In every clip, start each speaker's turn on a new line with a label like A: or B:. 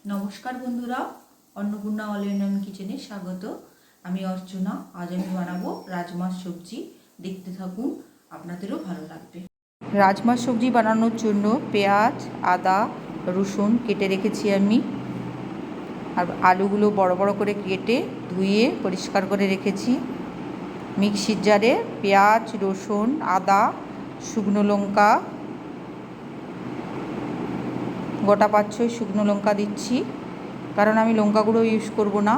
A: নমস্কার বন্ধুরা, Annapurna all in one কিচেনে স্বাগত। আমি অর্চনা। আজ আমি বানাবো রাজমার সবজি। দেখতে থাকুন, আপনাদেরও ভালো লাগবে। রাজমার সবজি বানানোর জন্য পেঁয়াজ, আদা, রসুন কেটে রেখেছি আমি। আর আলুগুলো বড় বড় করে কেটে ধুয়ে পরিষ্কার করে রেখেছি। মিক্সির জারে পেঁয়াজ, রসুন, আদা, শুকনো লঙ্কা, গোটা 5-6 শুকনো লঙ্কা দিচ্ছি, কারণ আমি লঙ্কা গুঁড়ো ইউজ করব না।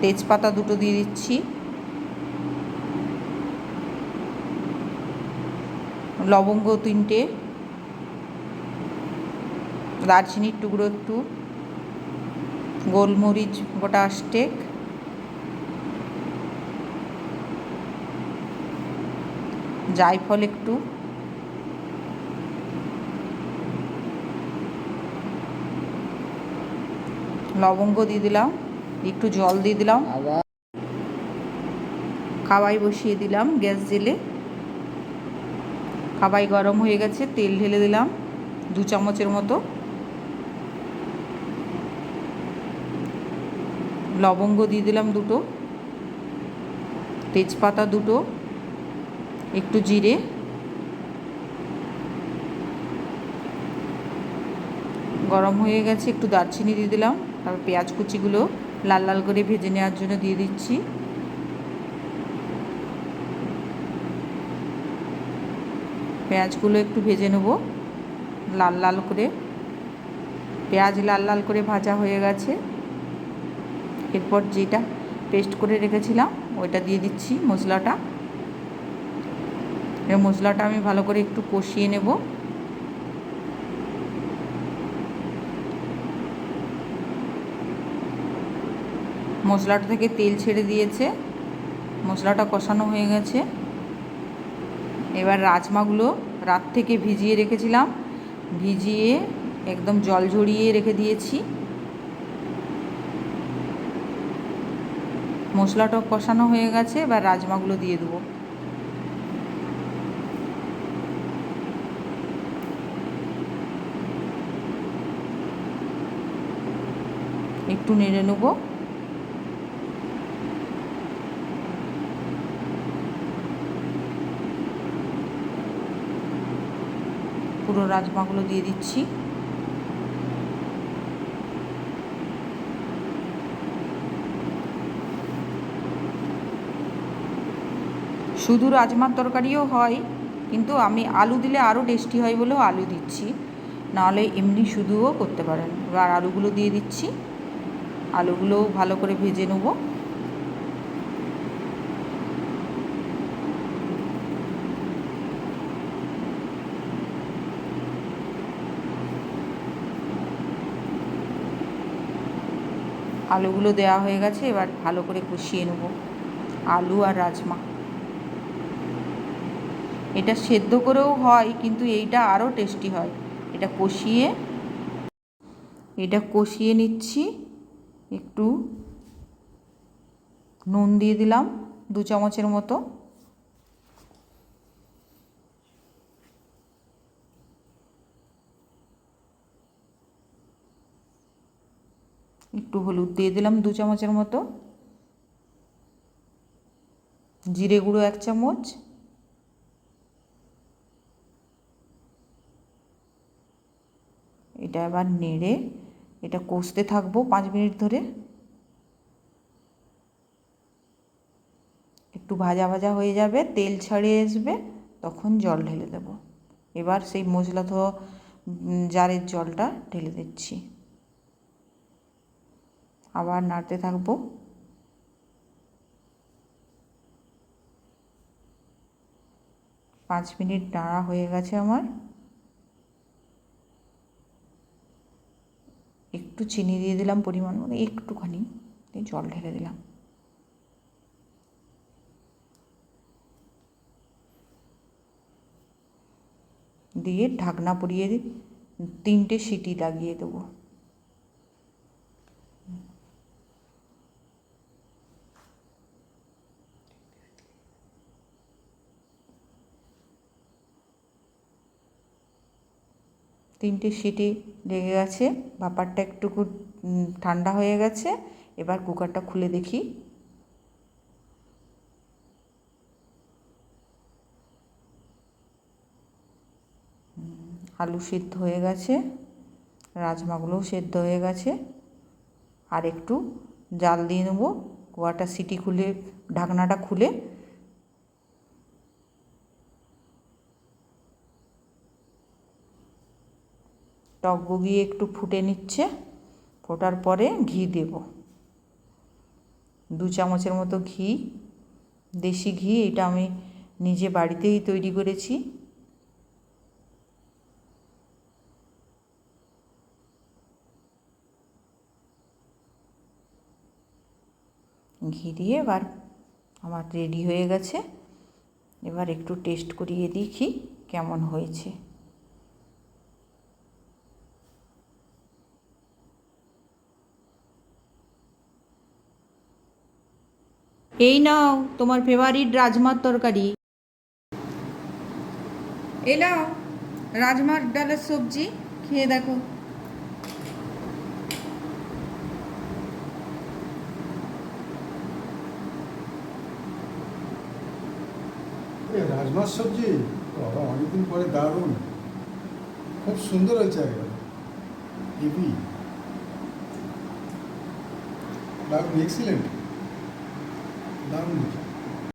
A: তেজপাতা 2টো দিয়ে দিচ্ছি, লবঙ্গ 3টে, দারচিনির টুকরো একটু, গোলমরিচ গোটা 8টে, জায়ফল একটু, লবঙ্গ দিয়ে দিলাম, একটু জল দিয়ে দিলাম, কড়াই বসিয়ে দিলাম গ্যাস জেলে। কড়াই গরম হয়ে গেছে, তেল ঢেলে দিলাম 2 চামচের মতো। লবঙ্গ দিয়ে দিলাম 2টো, তেজপাতা 2টো, একটু জিরে, গরম হয়ে গেছে, একটু দারচিনি দিয়ে দিলাম। তারপর পেঁয়াজ কুচিগুলো লাল লাল করে ভেজে নেওয়ার জন্য দিয়ে দিচ্ছি। পেঁয়াজগুলো একটু ভেজে নেব লাল লাল করে। পেঁয়াজ লাল লাল করে ভাজা হয়ে গেছে। এরপর যেটা পেস্ট করে রেখেছিলাম ওইটা দিয়ে দিচ্ছি, মশলাটা। এই মশলাটা আমি ভালো করে একটু কষিয়ে নেব। মশলাটা থেকে তেল ছেড়ে দিয়েছে, মশলাটা কষানো হয়ে গেছে। এবার রাজমাগুলো রাত থেকে ভিজিয়ে রেখেছিলাম, ভিজিয়ে একদম জল ঝরিয়ে রেখে দিয়েছি। মশলাটা কষানো হয়ে গেছে, এবার রাজমাগুলো দিয়ে দেবো। একটু নেড়ে নেব। পুরো রাজমাগুলো দিয়ে দিচ্ছি। শুধু রাজমার তরকারিও হয়, কিন্তু আমি আলু দিলে আরও টেস্টি হয় বলেও আলু দিচ্ছি, নাহলে এমনি শুধুও করতে পারেন। এবার আলুগুলো দিয়ে দিচ্ছি, আলুগুলোও ভালো করে ভেজে নেব। আলুগুলো দেওয়া হয়ে গেছে, এবার ভালো করে কষিয়ে নেব আলু আর রাজমা। এটা সেদ্ধ করেও হয়, কিন্তু এইটা আরও টেস্টি হয়। এটা কষিয়ে নিচ্ছি। একটু নুন দিয়ে দিলাম 2 চামচের মতো, একটু হলুদ দিয়ে দিলাম 2 চামচের মতো, জিরে গুঁড়ো 1 চামচ, এটা এবার নেড়ে এটা কষতে থাকবো 5 মিনিট ধরে। একটু ভাজা ভাজা হয়ে যাবে, তেল ছাড়িয়ে আসবে, তখন জল ঢেলে দেব। এবার সেই মশলা ধোয়া জারের জলটা ঢেলে দিচ্ছি, আবার নাড়তে থাকবো। পাঁচ মিনিট নাড়া হয়ে গেছে আমার। একটু চিনি দিয়ে দিলাম পরিমাণ মতো, একটুখানি জল ঢেলে দিলাম। দিয়ে ঢাকনা পরিয়ে 3টে সিটি লাগিয়ে দেবো। তিনটে সিটি লেগে গেছে। ভাপারটা একটুকু ঠান্ডা হয়ে গেছে। এবার কুকারটা খুলে দেখি। আলু সিদ্ধ হয়ে গেছে, রাজমাগুলোও সেদ্ধ হয়ে গেছে। আর একটু জাল দিয়ে নেবো। কুয়াটা সিটি খুলে, ঢাকনাটা খুলে টক বগিয়ে একটু ফুটে নিচ্ছে। ফোটার পরে ঘি দেব, 2 চামচের মতো ঘি, দেশি ঘি। এটা আমি নিজে বাড়িতেই তৈরি করেছি। ঘি দিয়ে এবার আমার রেডি হয়ে গেছে। এবার একটু টেস্ট করিয়ে দেখি কেমন হয়েছে। এই নাও তোমার ফেভারিট রাজমার তরকারি। এই নাও রাজমার ডালের সবজি, খেয়ে দেখো।
B: রাজমার সবজি বাবা অনেকদিন পরে, দারুণ, খুব সুন্দর হয়েছে। একবার হেভি, দারুণ, এক্সিলেন্ট, দারুণ হয়েছে।